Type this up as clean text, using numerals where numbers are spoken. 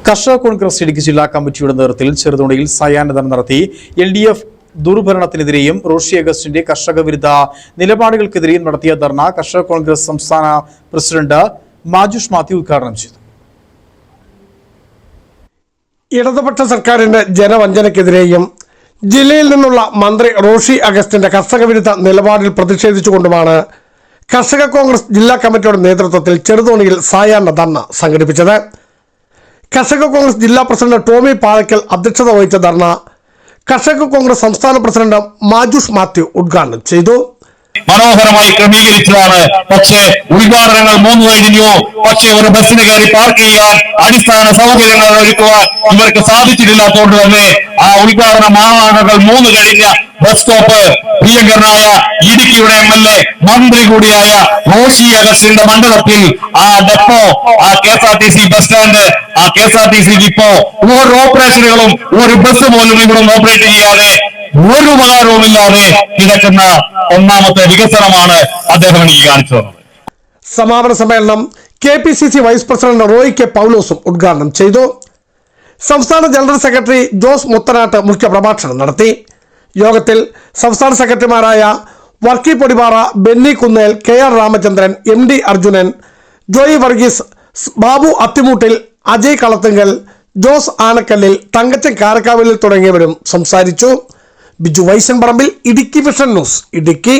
കർഷക കോൺഗ്രസ് ഇടുക്കി ജില്ലാ കമ്മിറ്റിയുടെ നേതൃത്വത്തിൽ ചെറുതോണിയിൽ സായാഹ്നദാനം നടത്തി. LDF ദുർഭരണത്തിനെതിരെയും റോഷി അഗസ്റ്റിന്റെ കർഷക വിരുദ്ധ നിലപാടുകൾക്കെതിരെയും നടത്തിയ ധർണ കർഷക കോൺഗ്രസ് സംസ്ഥാന പ്രസിഡന്റ് മാജുഷ് മാത്യു ഉദ്ഘാടനം ചെയ്തു. ഇടതുപക്ഷ സർക്കാരിന്റെ ജനവഞ്ചനക്കെതിരെയും ജില്ലയിൽ നിന്നുള്ള മന്ത്രി റോഷി അഗസ്റ്റിന്റെ കർഷക വിരുദ്ധ നിലപാടിൽ പ്രതിഷേധിച്ചുകൊണ്ടുമാണ് കർഷക കോൺഗ്രസ് ജില്ലാ കമ്മിറ്റിയുടെ നേതൃത്വത്തിൽ ചെറുതോണിയിൽ സായാഹ്ന ധർണ സംഘടിപ്പിച്ചത്. കർഷക കോൺഗ്രസ് ജില്ലാ പ്രസിഡന്റ് ടോമി പാഴക്കൽ അധ്യക്ഷത വഹിച്ച ധർണ കർഷക കോൺഗ്രസ് സംസ്ഥാന പ്രസിഡന്റ് മാജുഷ് മാത്യു ഉദ്ഘാടനം ചെയ്തു. മനോഹരമായി ക്രമീകരിച്ചതാണ്. പക്ഷേ ഉദ്ഘാടനങ്ങൾ 3 കഴിഞ്ഞു. പക്ഷേ ഒരു ബസ്സിന് കയറി പാർക്ക് ചെയ്യാൻ അടിസ്ഥാന സൗകര്യങ്ങൾ ഒരുക്കുവാൻ ഇവർക്ക് സാധിച്ചിട്ടില്ലാത്തതുകൊണ്ട് തന്നെ ആ ഉദ്ഘാടന മാനാകങ്ങൾ 3 കഴിഞ്ഞ ബസ് സ്റ്റോപ്പ് പ്രിയങ്കരനായ ഇടുക്കിയുടെ MLA മന്ത്രി കൂടിയായ റോഷി അഗസ്റ്റിന്റെ മണ്ഡലത്തിൽ ആ ഡെപ്പോ, ആ KSRTC ബസ് സ്റ്റാൻഡ്, ആ KSRTCക്ക് ഇപ്പോ ഓരോ ഓപ്പറേഷനുകളും ഒരു ബസ് പോലും ഇവിടെ ഓപ്പറേറ്റ് ചെയ്യാതെ ഒരു ഉപകാരവുമില്ലാതെ കിടക്കുന്ന ഒന്നാമത്തെ വികസനമാണ് അദ്ദേഹം എനിക്ക് കാണിച്ചു തന്നത്. സമാപന സമ്മേളനം KPCC vice president Roy K പൗലോസും ഉദ്ഘാടനം ചെയ്തു. സംസ്ഥാന ജനറൽ സെക്രട്ടറി ജോസ് മുത്തനാട്ട് മുഖ്യപ്രഭാഷണം നടത്തി. യോഗത്തിൽ സംസ്ഥാന സെക്രട്ടറിമാരായ വർക്കി പൊടിപാറ, ബെന്നി കുന്നേൽ, KR രാമചന്ദ്രൻ, MD അർജുനൻ, ജോയി വർഗീസ്, ബാബു അത്തിമൂട്ടിൽ, അജയ് കളത്തുങ്കൽ, ജോസ് ആനക്കല്ലിൽ, തങ്കച്ചൻ കാരക്കാവിലിൽ തുടങ്ങിയവരും സംസാരിച്ചു. ബിജു വൈശൻ പറമ്പിൽ, ഇടുക്കി വിഷൻ ന്യൂസ്, ഇടുക്കി.